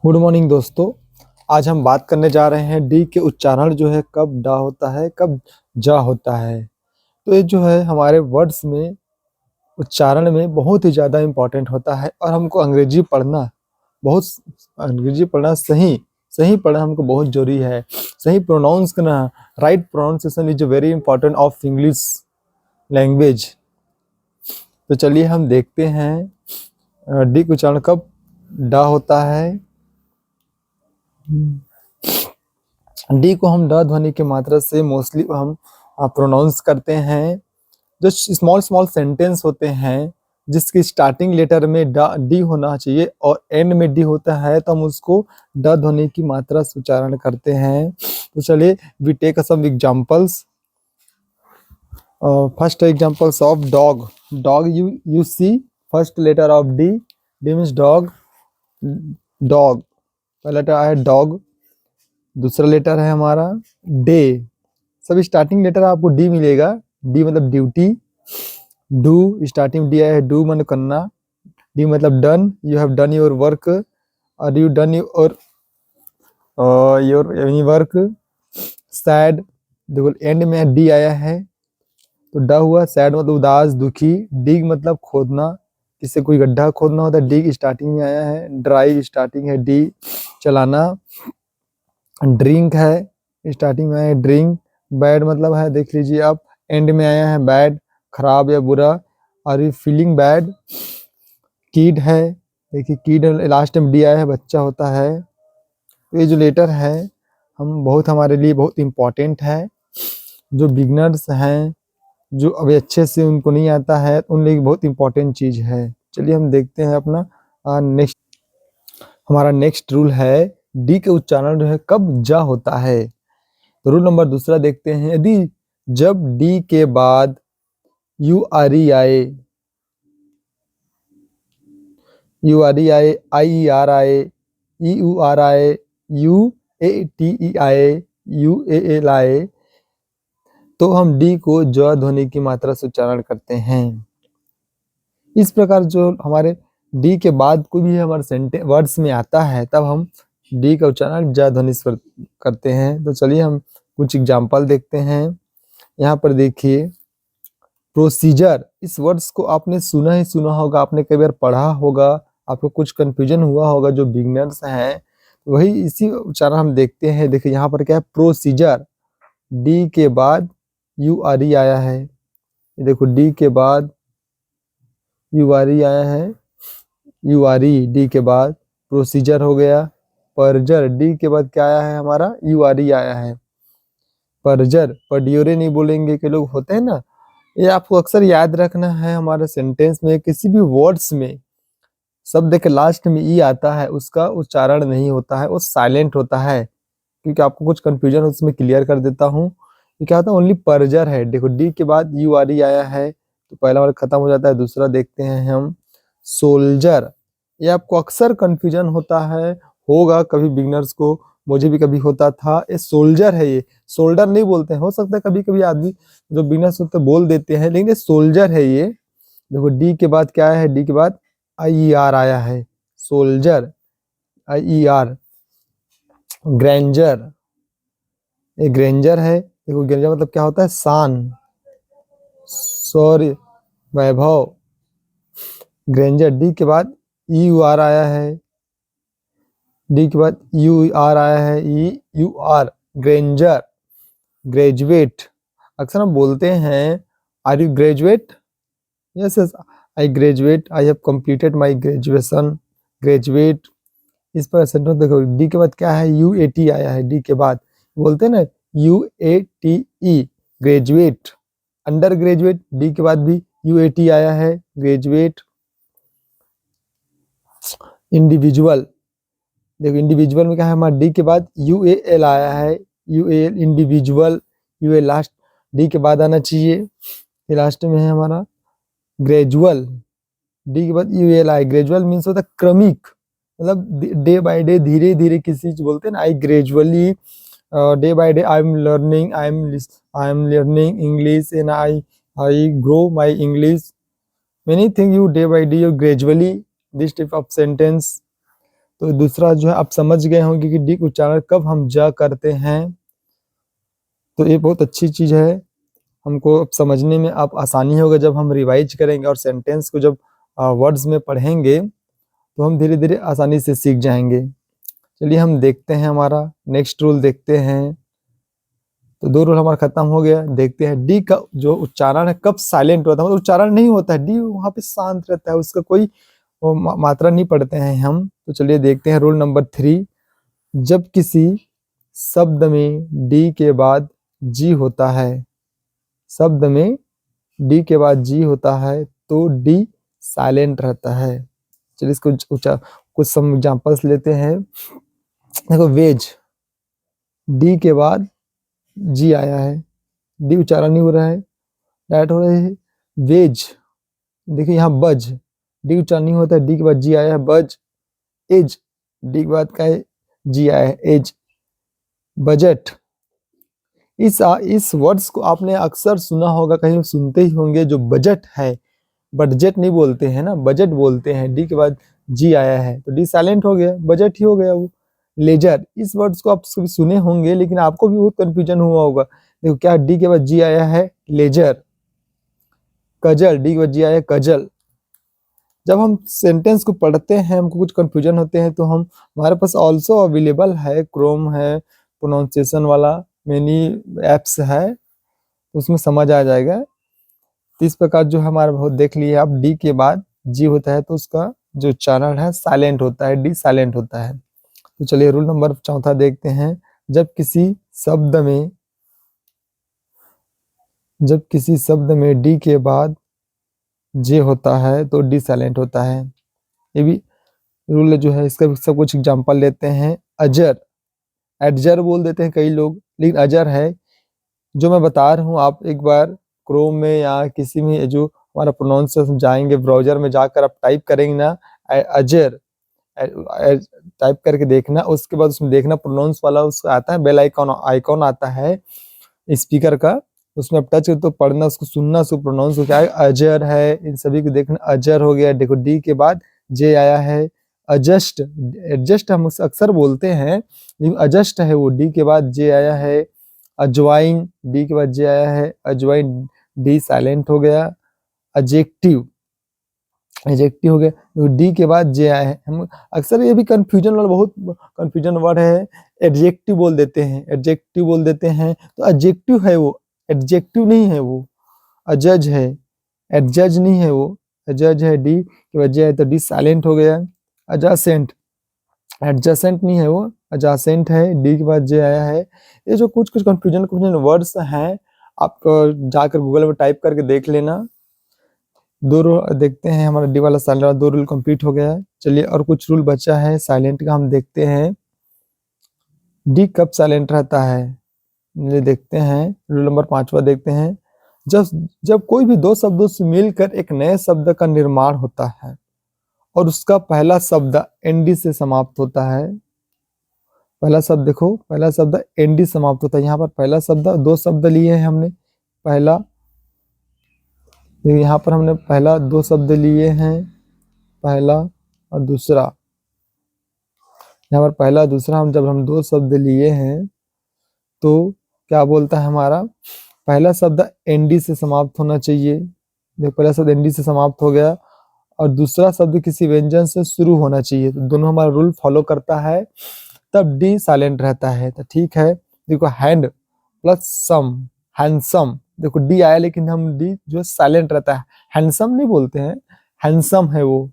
Good morning दोस्तों। आज हम बात करने जा रहे हैं डी के उच्चारण जो है कब डा होता है कब जा होता है। तो ये जो है हमारे वर्ड्स में उच्चारण में बहुत ही ज़्यादा इम्पोर्टेंट होता है और हमको बहुत अंग्रेजी पढ़ना सही सही पढ़ना हमको बहुत जरूरी है। सही प्रोनाउंस करना, right pronunciation is very important of English language. तो चलिए हम देखते हैं डी का उच्चारण कब डा होता है। डी को हम ड ध्वनि की मात्रा से मोस्टली हम प्रोनाउंस करते हैं। जो स्मॉल स्मॉल सेंटेंस होते हैं जिसकी स्टार्टिंग लेटर में डी होना चाहिए और एंड में डी होता है तो हम उसको ड ध्वनि की मात्रा से उच्चारण करते हैं। तो चलिए we take some examples. First examples of dog. Dog you see first letter of D. D means dog. Dog पहला लेटर है डॉग, दूसरा लेटर है हमारा डे। सभी स्टार्टिंग लेटर आपको डी मिलेगा। डी मतलब ड्यूटी। डू स्टार्टिंग डी आया है, डू मतलब करना। डी मतलब done, you have done your work और you done your any work. Sad देखो एंड में डी आया है तो ड हुआ। सैड मतलब उदास दुखी। डिग मतलब खोदना, इससे कोई गड्ढा खोदना होता है। डिग स्टार्टिंग में आया है। ड्राइव स्टार्टिंग है डी, चलाना। ड्रिंक है स्टार्टिंग में है ड्रिंक। बैड मतलब है देख लीजिए आप, एंड में आया है बैड, खराब या बुरा। Are you feeling bad. Kid है, देखिए किड लास्ट में डी आया है, बच्चा होता है। तो ये जो लेटर है हमारे लिए बहुत इम्पोर्टेंट है। जो बिगनर्स हैं, जो अभी अच्छे से उनको नहीं आता है, उन लिए बहुत इम्पोर्टेंट चीज है। चलिए हम देखते हैं अपना नेक्स्ट। हमारा नेक्स्ट रूल है डी के उच्चारण जो है कब जा होता है। तो रूल नंबर दूसरा देखते हैं। यदि जब डी के बाद यू आर ई आए, यू आर ई आए, आई ई आर आए, ई यू आर आए, यू ए टी ई आए, यू ए एल आए, तो हम डी को ज ध्वनि की मात्रा से उच्चारण करते हैं। इस प्रकार जो हमारे डी के बाद कोई भी हमारे सेंटेंस वर्ड्स में आता है तब हम डी का उच्चारण ज ध्वनि से करते हैं। तो चलिए हम कुछ एग्जाम्पल देखते हैं। यहाँ पर देखिए प्रोसीजर, इस वर्ड्स को आपने सुना ही सुना होगा, आपने कई बार पढ़ा होगा, आपको कुछ कंफ्यूजन हुआ होगा जो बिगनर्स हैं, वही इसी उच्चारण हम देखते हैं। देखिए यहाँ पर क्या है, प्रोसीजर। डी के बाद यू आर ई आया है, ये देखो डी के बाद यू आर ई आया है, यू आर ई डी के बाद प्रोसीजर हो गया। परजर, डी के बाद क्या आया है हमारा, यू आर ई आया है। परजर, परड्योरे नहीं बोलेंगे के लोग होते हैं ना, ये आपको अक्सर याद रखना है। हमारे सेंटेंस में किसी भी वर्ड्स में शब्द के लास्ट में ई आता है, उसका उच्चारण नहीं होता है, वो साइलेंट होता है। क्योंकि आपको कुछ कंफ्यूजन उसमें क्लियर कर देता हूँ। ये क्या होता है, ओनली परजर है। देखो डी के बाद यू आर ई आया है तो पहला वर्ड खत्म हो जाता है। दूसरा देखते हैं हम सोल्जर। ये आपको अक्सर कंफ्यूजन होता है, होगा कभी बिगनर्स को, मुझे भी कभी होता था। ये सोल्जर है, ये सोल्डर नहीं बोलते हैं। हो सकता है कभी कभी आदमी जो बिगनर्स होते बोल देते हैं, लेकिन ये सोल्जर है। ये देखो डी के बाद क्या है, डी के बाद आई ई आर आया है, सोल्जर, आई ई आर। ग्रेंजर, ये ग्रेंजर है। देखो ग्रेंजर मतलब क्या होता है, शान, शौर्य, वैभव। ग्रेंजर, डी के बाद ई यू आर आया है, डी के बाद यू आर आया है, E U R, grandeur. Graduate, अक्सर हम बोलते हैं are you graduate, yes yes I graduate, I have completed my graduation. Graduate, इस पर सेंटेंस देखो डी के बाद क्या है, यू ए टी आया है। डी के बाद बोलते हैं ना U A T E, graduate. Under graduate, D के बाद भी यू ए टी आया है, ग्रेजुएट। इंडिविजुअल, देखो इंडिविजुअल में क्या है हमारा, डी के बाद यू ए एल आया है, U A L, individual. U A last D के बाद आना चाहिए, ये लास्ट में है हमारा। ग्रेजुअल, डी के बाद U L I. Gradual means होता है क्रमिक, मतलब डे बाय डे, धीरे धीरे किसी चीज बोलते हैं ना। I gradually, day by day I am learning English and I grow my English. Many thing you day by day, you gradually, this type of sentence. तो दूसरा जो है आप समझ गए होंगे कि डी उच्चारण कब हम ज करते हैं। तो ये बहुत अच्छी चीज है, हमको अब समझने में आप आसानी होगा जब हम रिवाइज करेंगे और सेंटेंस को जब वर्ड्स में पढ़ेंगे तो हम धीरे धीरे आसानी से सीख जाएंगे। चलिए हम देखते हैं, हमारा नेक्स्ट रूल देखते हैं। तो 2 रूल हमारा खत्म हो गया। देखते हैं डी का जो उच्चारण है कब साइलेंट होता है, मतलब उच्चारण नहीं होता है, डी वहां पे शांत रहता है, उसका कोई मात्रा नहीं पढ़ते हैं हम। तो चलिए देखते हैं रूल नंबर 3। जब किसी शब्द में डी के बाद जी होता है, शब्द में डी के बाद जी होता है तो डी साइलेंट रहता है। चलिए इसको कुछ सम एग्जांपल्स लेते हैं। देखो वेज, डी के बाद जी आया है, डी उच्चारण नहीं हो रहा है, डायरेक्ट हो रहा है वेज। देखिए यहाँ बज, डी उच्चारण नहीं होता है, डी के बाद जी आया है, बज। एज, डी के बाद का है जी आया है, एज। बजट, इस वर्ड्स को आपने अक्सर सुना होगा, कहीं सुनते ही होंगे। जो बजट है, बजट नहीं बोलते हैं ना, बजट बोलते हैं, डी के बाद जी आया है तो डी साइलेंट हो गया, बजट ही हो गया वो। लेजर, इस वर्ड्स को आप कभी सुने होंगे लेकिन आपको भी बहुत कंफ्यूजन हुआ होगा। देखो क्या डी के बाद जी आया है, लेजर। कजल, डी के बाद जी आया है, कजल। जब हम सेंटेंस को पढ़ते हैं हमको कुछ कंफ्यूजन होते हैं तो हम हमारे पास ऑल्सो अवेलेबल है, क्रोम है, प्रोनाउंसिएशन वाला मेनी एप्स है, उसमें समझ आ जाएगा। तो इस प्रकार जो हमारा बहुत देख लिए आप, डी के बाद जी होता है तो उसका जो उच्चारण है साइलेंट होता है, डी साइलेंट होता है। तो चलिए रूल नंबर 4 देखते हैं। जब किसी शब्द में डी के बाद जे होता है तो डी साइलेंट होता है। ये भी रूल जो है, इसका सब कुछ एग्जांपल लेते हैं। अजर, एडजर बोल देते हैं कई लोग, लेकिन अजर है जो मैं बता रहा हूँ। आप एक बार क्रोम में या किसी में जो हमारा प्रोनाउंसिएशन जाएंगे, ब्राउजर में जाकर आप टाइप करेंगे ना अजर, टाइप करके देखना, उसके बाद उसमें देखना प्रोनाउंस वाला उसका आता है, बेल आइकॉन आता है स्पीकर का, उसमें आप टच करते तो पढ़ना, उसको सुनना, उसको प्रोनाउंस हो क्या है, अजर है। इन सभी को देखना, अजर हो गया। देखो डी के बाद जे आया है। अजस्ट, एडजस्ट हम अक्सर बोलते हैं लेकिन अजस्ट है वो, डी के बाद जे आया है। अजवाइन, डी के बाद जे आया है, अजवाइन, डी साइलेंट हो गया। एडजेक्टिव, एडजेक्टिव हो गया, तो डी के बाद जे आया है। हम अक्सर ये भी कंफ्यूजन वाला बहुत कंफ्यूजन वर्ड है, एडजेक्टिव बोल देते हैं, एडजेक्टिव बोल देते हैं तो एडजेक्टिव है वो, एडजेक्टिव नहीं है वो, अजज है, एडजज नहीं है वो, अजज है। डी के बाद जे है तो डी साइलेंट हो गया। अजासेंट, एडजेसेंट नहीं है वो, अजासेंट है, डी के बाद जे आया है। ये जो कुछ कंफ्यूजन वर्ड्स हैं, आप जाकर गूगल में टाइप करके देख लेना। 2 रूल देखते हैं, हमारा डी वाला साइलेंट वाला 2 रूल कंप्लीट हो गया है। चलिए और कुछ रूल बचा है साइलेंट का, हम देखते हैं डी कब साइलेंट रहता है। ये देखते हैं, रूल नंबर 5वां देखते हैं। जब कोई भी 2 शब्दों से मिलकर एक नए शब्द का निर्माण होता है और उसका पहला शब्द एनडी से समाप्त होता है। पहला शब्द देखो, पहला शब्द एनडी समाप्त होता है। यहाँ पर पहला शब्द, 2 शब्द लिए हैं हमने, पहला, यहाँ पर हमने पहला 2 शब्द लिए हैं, पहला और दूसरा। यहाँ पर पहला दूसरा हम जब हम 2 शब्द लिए हैं तो क्या बोलता है हमारा, पहला शब्द एनडी से समाप्त होना चाहिए। देखो पहला शब्द एनडी से समाप्त हो गया और दूसरा शब्द किसी व्यंजन से शुरू होना चाहिए, तो दोनों हमारा रूल फॉलो करता है, तब डी साइलेंट रहता है। तो ठीक है, देखो हैंड प्लस सम, हैंडसम, देखो डी आया लेकिन हम डी जो साइलेंट रहता है, हैंडसम नहीं बोलते हैं, हैंडसम है वो,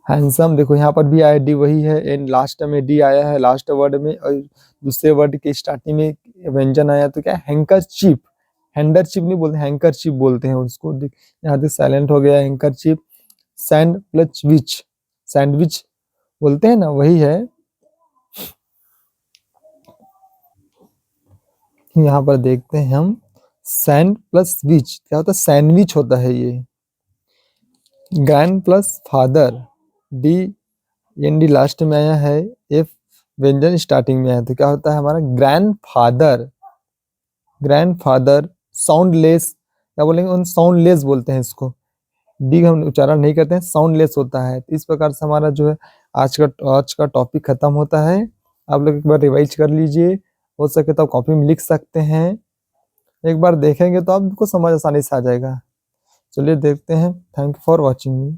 हैंडसम। देखो यहाँ पर भी आया डी वही है, एंड लास्ट में डी आया है लास्ट वर्ड में, और दूसरे वर्ड के स्टार्टिंग में व्यंजन आया तो क्या हैंकरचीफ, हैंडरचीफ नहीं बोलते, हैंकरचीफ बोलते हैं उसको। यहाँ तक साइलेंट हो गया handkerchief. Sand plus which, sandwich बोलते हैं ना, वही है। यहाँ पर देखते हैं हम, सैंड प्लस विच क्या होता है, सैंडविच होता है ये। Grand plus father, D N D last में आया है, एफ व्यंजन स्टार्टिंग में आया तो क्या होता है हमारा grand father, grand father. Soundless क्या बोलेंगे, उन साउंडलेस बोलते हैं इसको, डी हम उच्चारण नहीं करते हैं, साउंडलेस होता है। इस प्रकार से हमारा जो है आज का टॉपिक खत्म होता है। आप लोग एक बार रिवाइज कर लीजिए, हो सके तो आप कॉपी में लिख सकते हैं, एक बार देखेंगे तो आपको समझ आसानी से आ जाएगा। चलिए देखते हैं। Thank you for watching.